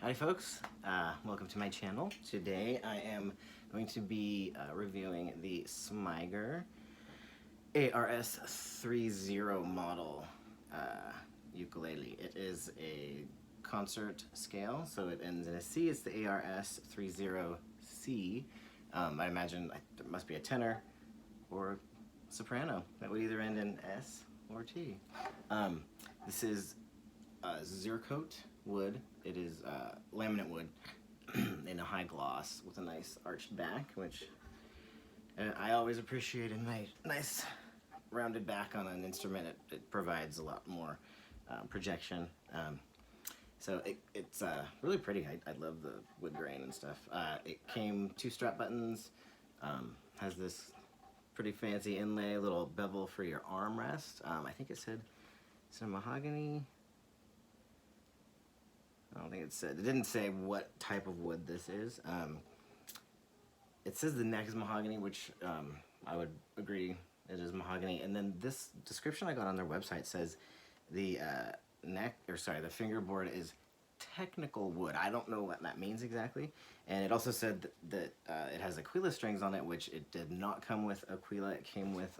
Howdy folks, welcome to my channel. Today I am going to be reviewing the Smiger ARS-30 model ukulele. It is a concert scale, so it ends in a C. It's the ARS-30-C. I imagine there must be a tenor or soprano that would either end in S or T. This is zircote wood. It is laminate wood in a high gloss with a nice arched back, which I always appreciate a nice rounded back on an instrument. It provides a lot more projection. So it's really pretty. I love the wood grain and stuff. It came 2 strap buttons, has this pretty fancy inlay, little bevel for your armrest. I think it said some mahogany. I don't think it said. It didn't say what type of wood this is. It says the neck is mahogany, which I would agree it is mahogany. And then this description I got on their website says the the fingerboard is technical wood. I don't know what that means exactly. And it also said that it has Aquila strings on it, which it did not come with Aquila. It came with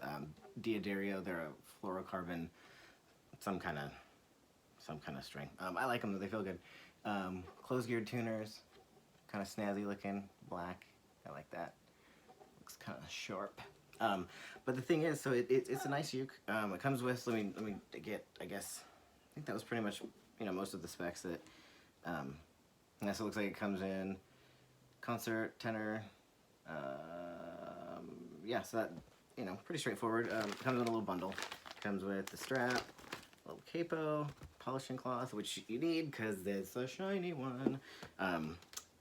Diodario. They're a fluorocarbon, some kind of string. I like them. They feel good. Closed geared tuners, kind of snazzy looking, black. I like that. Looks kind of sharp. But the thing is, so it's a nice uke. It comes with, let me get, I think that was pretty much, most of the specs that, so it looks like it comes in concert, tenor, yeah, so that, pretty straightforward. It comes in a little bundle. Comes with the strap, a little capo, polishing cloth, which you need because it's a shiny one.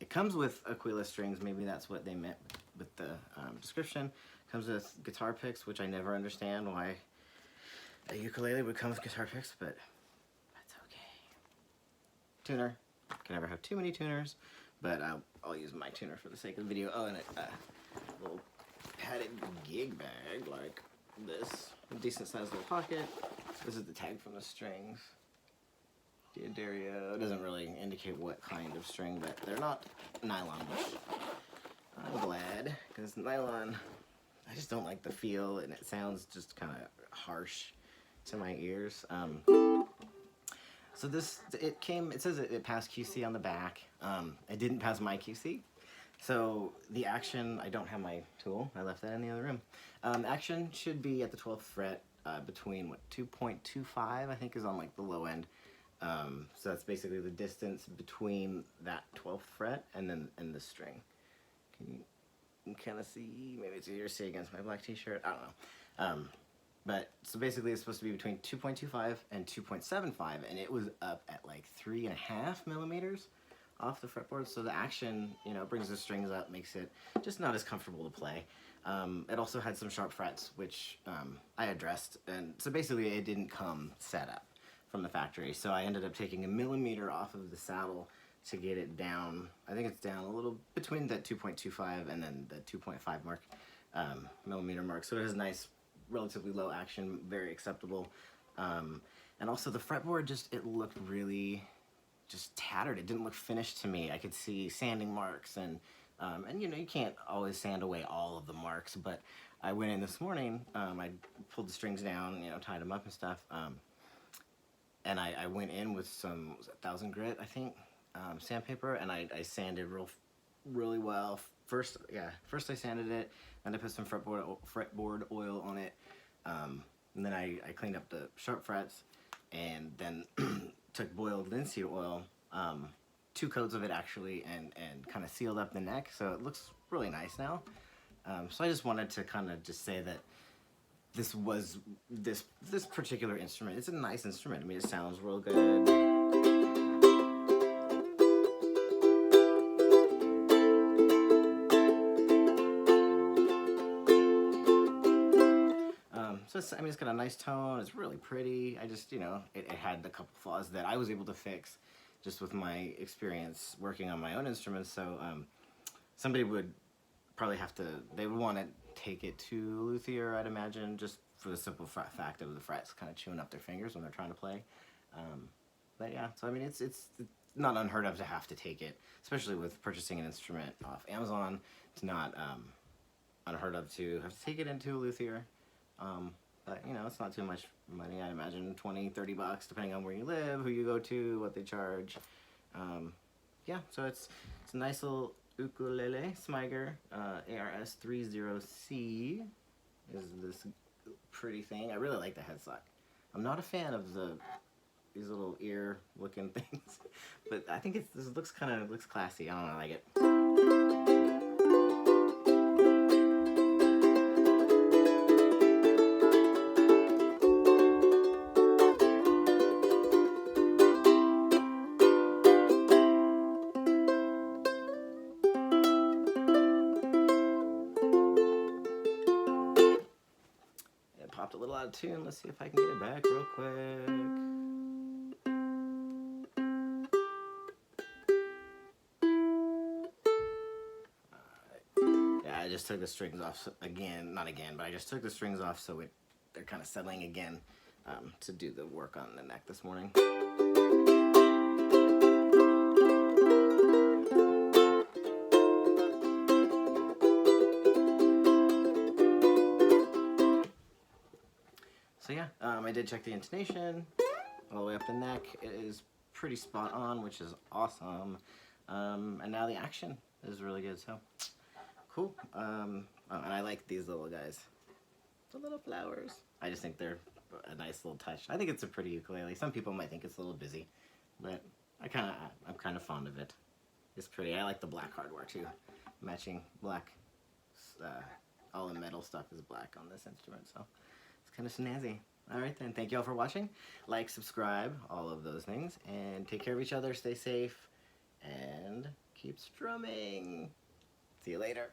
It comes with Aquila strings. Maybe that's what they meant with the description. Comes with guitar picks, which I never understand why a ukulele would come with guitar picks, but that's okay. Tuner. Can never have too many tuners, but I'll use my tuner for the sake of the video. Oh, and a little padded gig bag like this. A decent sized little pocket. This is the tag from the strings. Diodario. It doesn't really indicate what kind of string, but they're not nylon, which I'm glad, because nylon, I just don't like the feel, and it sounds just kind of harsh to my ears. So it says it passed QC on the back. It didn't pass my QC. So the action, I don't have my tool. I left that in the other room. Action should be at the 12th fret, between 2.25, I think, is on like the low end. So that's basically the distance between that 12th fret and the string. Can you kind of see? Maybe it's easier to see against my black t-shirt. I don't know. But so basically it's supposed to be between 2.25 and 2.75, and it was up at like 3.5 millimeters off the fretboard. So the action, brings the strings up, makes it just not as comfortable to play. It also had some sharp frets, which I addressed, and so basically it didn't come set up from the factory. So I ended up taking 1 millimeter off of the saddle to get it down. I think it's down a little between that 2.25 and then the 2.5 millimeter mark. So it has a nice, relatively low action, very acceptable. And also the fretboard it looked really just tattered. It didn't look finished to me. I could see sanding marks and you can't always sand away all of the marks, but I went in this morning, I pulled the strings down, tied them up and stuff, and I went in with some, was it 1000 grit, I think, sandpaper, and I sanded really well. First I sanded it, and I put some fretboard oil on it, and then I cleaned up the sharp frets, and then took boiled linseed oil, 2 coats of it actually, and kind of sealed up the neck, so it looks really nice now. So I just wanted to kind of just say that this particular instrument, it's a nice instrument. I mean, it sounds real good. So it's got a nice tone. It's really pretty. I just, it had a couple flaws that I was able to fix just with my experience working on my own instruments. So somebody would probably they would want to take it to luthier, I'd imagine, just for the simple fact of the frets kind of chewing up their fingers when they're trying to play. But yeah, so I mean, it's not unheard of to have to take it, especially with purchasing an instrument off Amazon. It's not unheard of to have to take it into a luthier. But, you know, it's not too much money. I imagine 20, 30 bucks, depending on where you live, who you go to, what they charge. Yeah, so it's a nice little ukulele. Smiger ARS-30-C is this pretty thing. I really like the headstock. I'm not a fan of these little ear looking things, but I think this looks classy. I don't know, I like it. It popped a little out of tune. Let's see if I can get it back real quick. I just took the strings off again, not again, but I just took the strings off so they're kind of settling again to do the work on the neck this morning. So yeah, I did check the intonation all the way up the neck. It is pretty spot on, which is awesome. And now the action is really good, so cool. Oh, and I like these little guys, the little flowers. I just think they're a nice little touch. I think it's a pretty ukulele. Some people might think it's a little busy, but I'm kind of fond of it. It's pretty. I like the black hardware too, matching black. All the metal stuff is black on this instrument, so it's kind of snazzy. All right then, thank you all for watching. Like, subscribe, all of those things, and take care of each other. Stay safe, and keep strumming. See you later.